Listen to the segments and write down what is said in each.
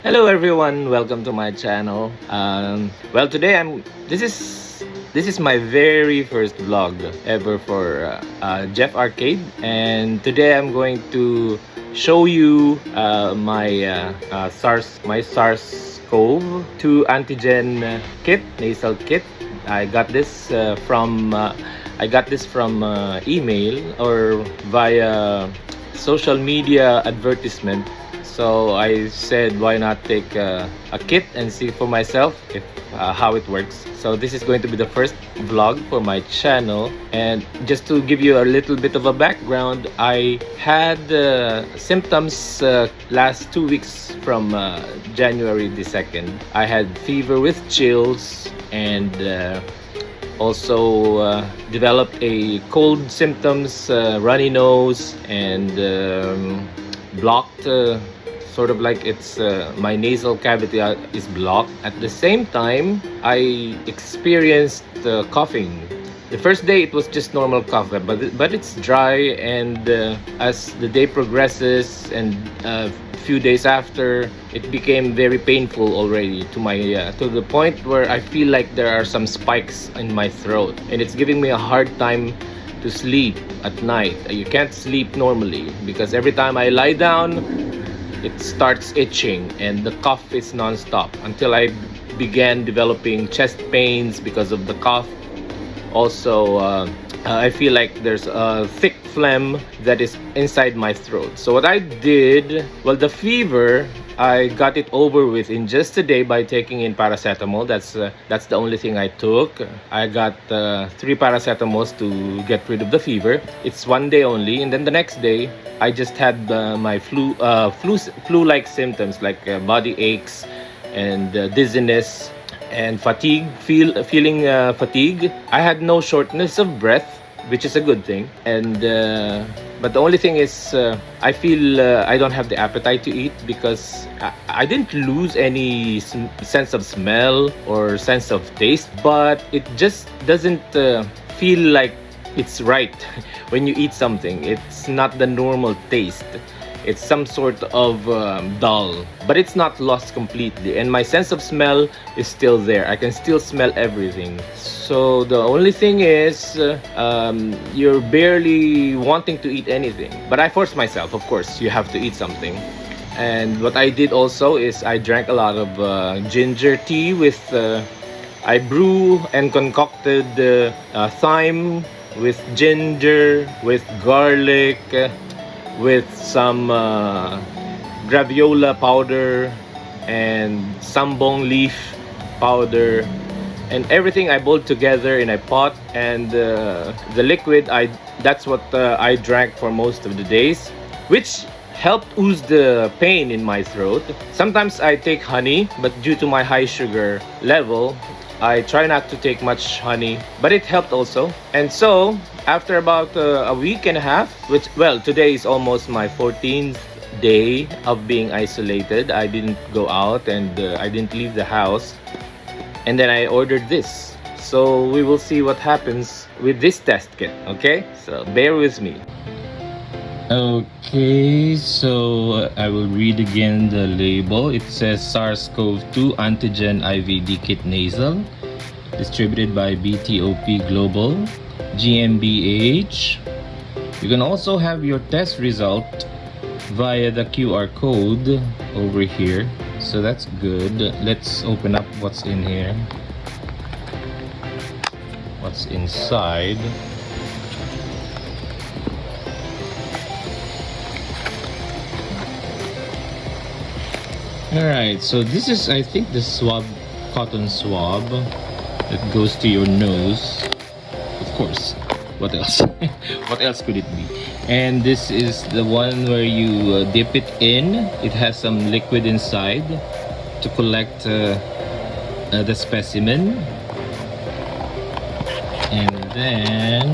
Hello everyone, welcome to my channel. Well, today this is my very first vlog ever for Jeff Arcade, and today I'm going to show you my SARS-CoV-2 antigen kit, nasal kit. I got this from email or via social media advertisement. So I said, why not take a kit and see for myself if how it works. So this is going to be the first vlog for my channel, and just to give you a little bit of a background, I had symptoms last 2 weeks from January the 2nd. I had fever with chills and also developed a cold symptoms, runny nose, and blocked, sort of like it's my nasal cavity is blocked. At the same time, I experienced coughing. The first day it was just normal cough, but it's dry, and as the day progresses and a few days after, it became very painful already to the point where I feel like there are some spikes in my throat, and it's giving me a hard time to sleep at night. You can't sleep normally because every time I lie down, it starts itching and the cough is non-stop until I began developing chest pains because of the cough. Also, I feel like there's a thick phlegm that is inside my throat. So what I did, well, the fever, I got it over with in just a day by taking in paracetamol. That's the only thing I took. I got 3 paracetamols to get rid of the fever. It's 1 day only, and then the next day I just had my flu-like symptoms like body aches and dizziness and fatigue, feeling fatigue. I had no shortness of breath, which is a good thing, and but the only thing is I feel I don't have the appetite to eat because I didn't lose any sense of smell or sense of taste, but it just doesn't feel like it's right when you eat something. It's not the normal taste. It's some sort of dull, but it's not lost completely, and my sense of smell is still there. I can still smell everything. So the only thing is you're barely wanting to eat anything, but I forced myself. Of course, you have to eat something. And what I did also is I drank a lot of ginger tea with I brew and concocted thyme with ginger, with garlic, with some graviola powder and sambong leaf powder, and everything I boiled together in a pot, and the liquid, that's what I drank for most of the days, which helped ooze the pain in my throat. Sometimes I take honey, but due to my high sugar level, I try not to take much honey, but it helped also. And so after about a week and a half, which, well, today is almost my 14th day of being isolated. I didn't go out, and I didn't leave the house, and then I ordered this. So we will see what happens with this test kit. Okay, so bear with me. Okay, so I will read again the label. It says SARS-CoV-2 antigen IVD kit nasal, distributed by BTOP Global GmbH. You can also have your test result via the QR code over here, so that's good. Let's open up what's in here, what's inside. Alright, so this is, I think, the swab, cotton swab that goes to your nose. Of course, what else? What else could it be? And this is the one where you dip it in. It has some liquid inside to collect the specimen. And then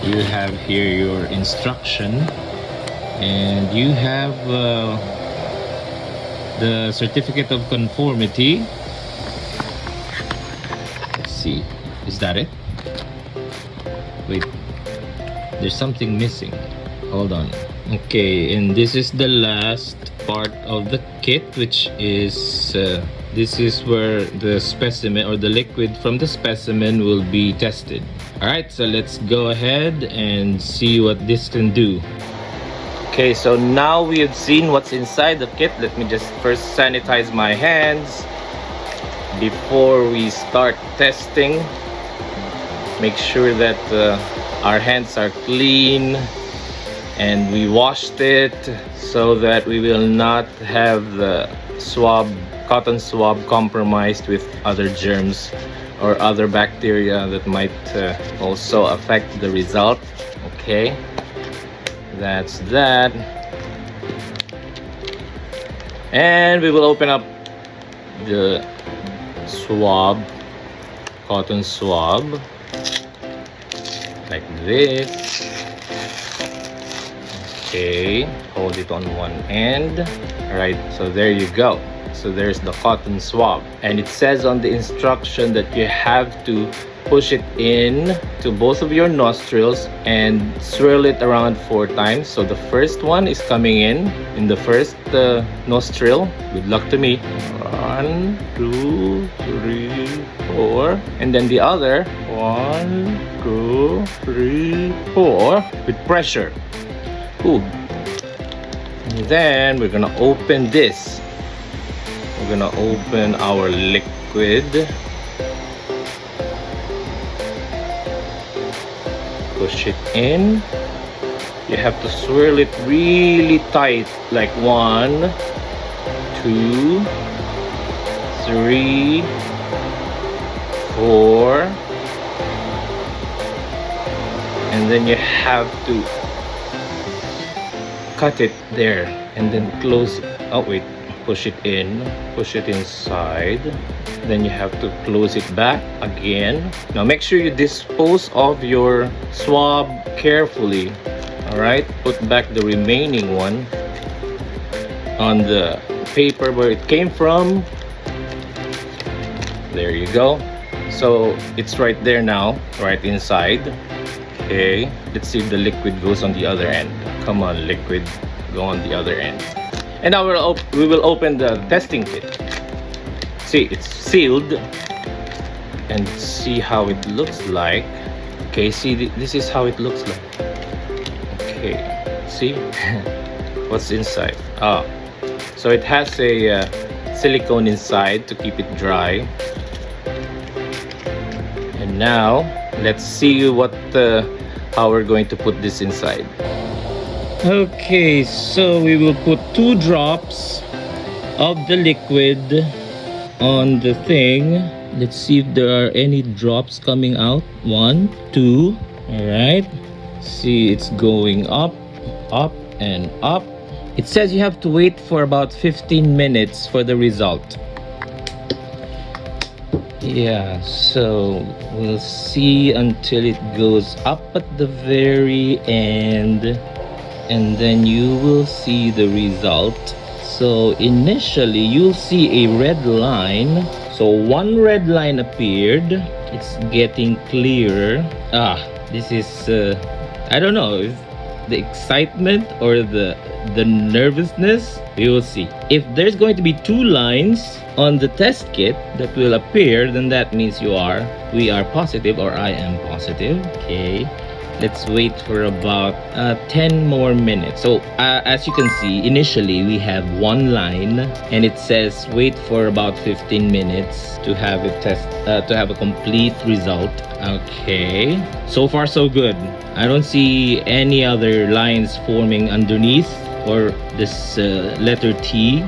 you have here your instruction, and you have the certificate of conformity. Let's see, is that it? Wait, there's something missing. Hold on. Okay, and this is the last part of the kit, which is this is where the specimen or the liquid from the specimen will be tested. All right, so let's go ahead and see what this can do. Okay, so now we have seen what's inside the kit. Let me just first sanitize my hands before we start testing. Make sure that our hands are clean and we washed it so that we will not have the cotton swab compromised with other germs or other bacteria that might also affect the result. Okay, that's that. And we will open up the swab, cotton swab, like this. Okay, hold it on one end. All right, so there you go. So there's the cotton swab, and it says on the instruction that you have to push it in to both of your nostrils and swirl it around 4 times. So the first one is coming in the first nostril. Good luck to me. 1, 2, 3, 4, and then the other 1, 2, 3, 4 with pressure. Ooh. And then we're gonna open this. We're gonna open our liquid. Push it in. You have to swirl it really tight, like 1, 2, 3, 4, and then you have to cut it there and then close it. Oh wait, push it in, push it inside, then you have to close it back again. Now make sure you dispose of your swab carefully. All right, put back the remaining one on the paper where it came from. There you go. So it's right there now, right inside. Okay, let's see if the liquid goes on the other end. Come on, liquid, go on the other end. And now we will open the testing kit. See, it's sealed, and see how it looks like. Okay, see, this is how it looks like. Okay, see what's inside. So it has a silicone inside to keep it dry. And now let's see how we're going to put this inside. Okay, so we will put 2 drops of the liquid on the thing. Let's see if there are any drops coming out. 1, 2. All right, see, it's going up, up, and up. It says you have to wait for about 15 minutes for the result. Yeah, so we'll see until it goes up at the very end, and then you will see the result. So initially you'll see a red line. So 1 red line appeared. It's getting clearer. This is I don't know if the excitement or the nervousness. We will see. If there's going to be 2 lines on the test kit that will appear, then that means we are positive, or I am positive. Okay, let's wait for about 10 more minutes. So as you can see, initially we have 1 line, and it says wait for about 15 minutes to have it to have a complete result. Okay, so far so good. I don't see any other lines forming underneath or this letter T,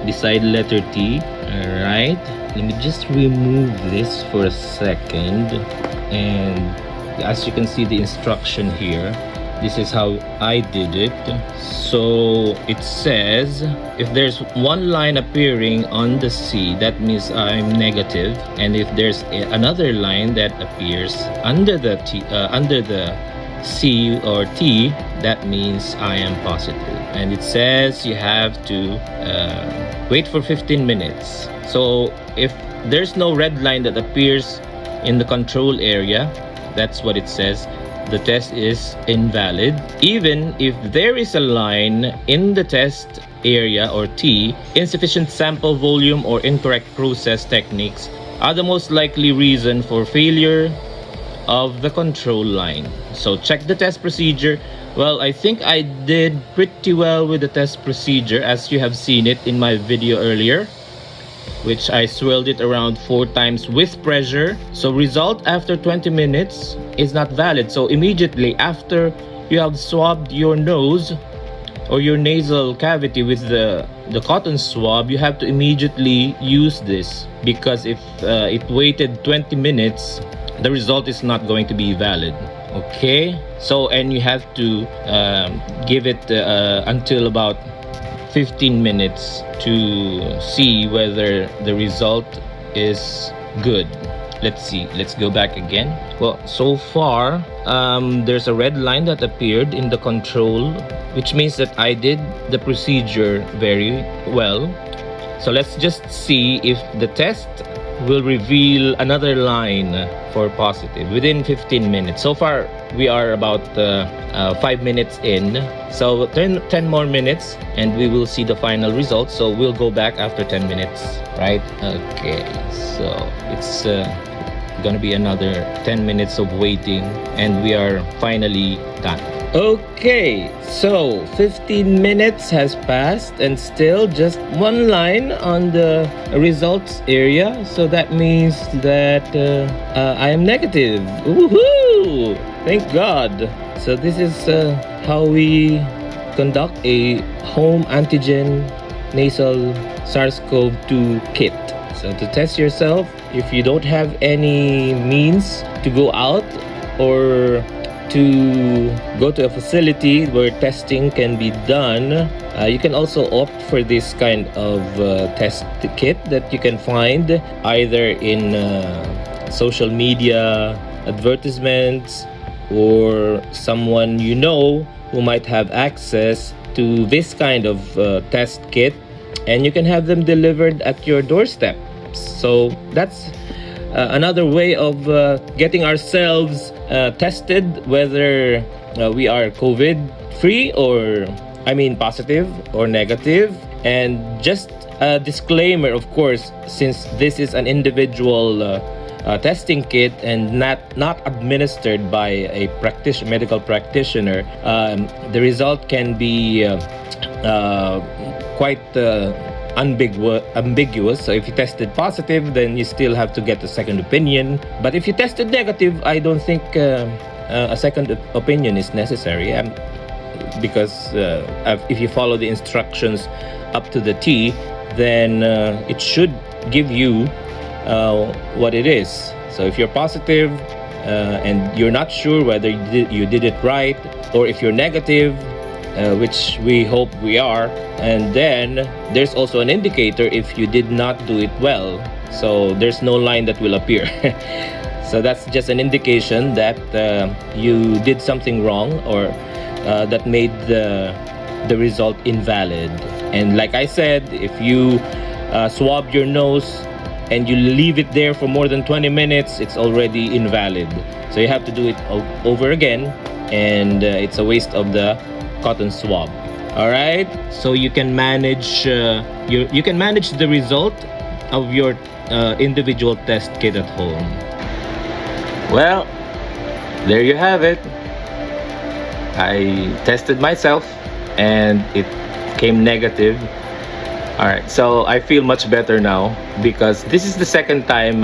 beside letter T. All right, let me just remove this for a second. And as you can see the instruction here, this is how I did it. So it says if there's 1 line appearing on the C, that means I'm negative, and if there's another line that appears under the C or T, that means I am positive. And it says you have to wait for 15 minutes. So if there's no red line that appears in the control area, that's what it says, the test is invalid. Even if there is a line in the test area or T, insufficient sample volume or incorrect process techniques are the most likely reason for failure of the control line. So check the test procedure. Well, I think I did pretty well with the test procedure, as you have seen it in my video earlier, which I swirled it around 4 times with pressure. So result after 20 minutes is not valid. So immediately after you have swabbed your nose or your nasal cavity with the cotton swab, you have to immediately use this, because if it waited 20 minutes, the result is not going to be valid. Okay, so and you have to give it until about 15 minutes to see whether the result is good. Let's see, let's go back again. Well, so far there's a red line that appeared in the control, which means that I did the procedure very well. So let's just see if the test will reveal another line for positive within 15 minutes. So far we are about 5 minutes in, so 10 more minutes and we will see the final result. So we'll go back after 10 minutes, right? Okay, so it's gonna be another 10 minutes of waiting and we are finally done. Okay, so 15 minutes has passed and still just one line on the results area. So that means that I am negative. Woohoo! Thank God. So this is how we conduct a home antigen nasal SARS-CoV-2 kit. So to test yourself, if you don't have any means to go out or to go to a facility where testing can be done, you can also opt for this kind of test kit that you can find either in social media advertisements, or someone you know who might have access to this kind of test kit, and you can have them delivered at your doorstep. So that's another way of getting ourselves tested whether we are COVID free, or I mean positive or negative. And just a disclaimer, of course, since this is an individual testing kit and not administered by a medical practitioner, the result can be quite ambiguous. So if you tested positive, then you still have to get a second opinion. But if you tested negative, I don't think a second opinion is necessary, because if you follow the instructions up to the T, then it should give you what it is. So if you're positive and you're not sure whether you did it right, or if you're negative, which we hope we are, and then there's also an indicator if you did not do it well. So there's no line that will appear. So that's just an indication that you did something wrong, or that made the result invalid. And like I said, if you swab your nose and you leave it there for more than 20 minutes, it's already invalid. So you have to do it over again, and it's a waste of the cotton swab. All right, so you can manage the result of your individual test kit at home. Well, there you have it. I tested myself and it came negative. All right, so I feel much better now, because this is the second time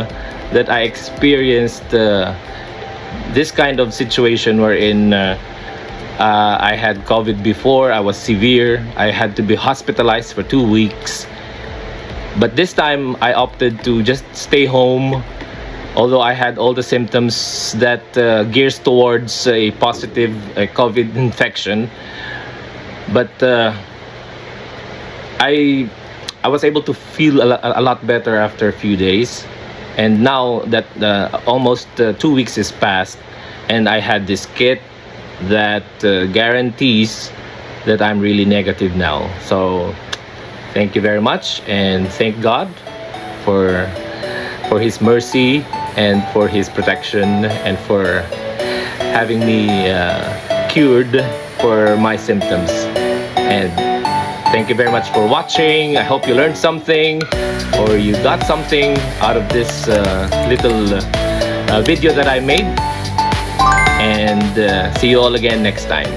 that I experienced this kind of situation wherein I had COVID before. I was severe. I had to be hospitalized for 2 weeks. But this time I opted to just stay home, although I had all the symptoms that gears towards a positive COVID infection. But I was able to feel a lot better after a few days. And now that almost 2 weeks is passed, and I had this kit that guarantees that I'm really negative now. So thank you very much, and thank God for His mercy and for His protection, and for having me cured for my symptoms. And Thank you very much for watching. I hope you learned something or you got something out of this little video that I made. And see you all again next time.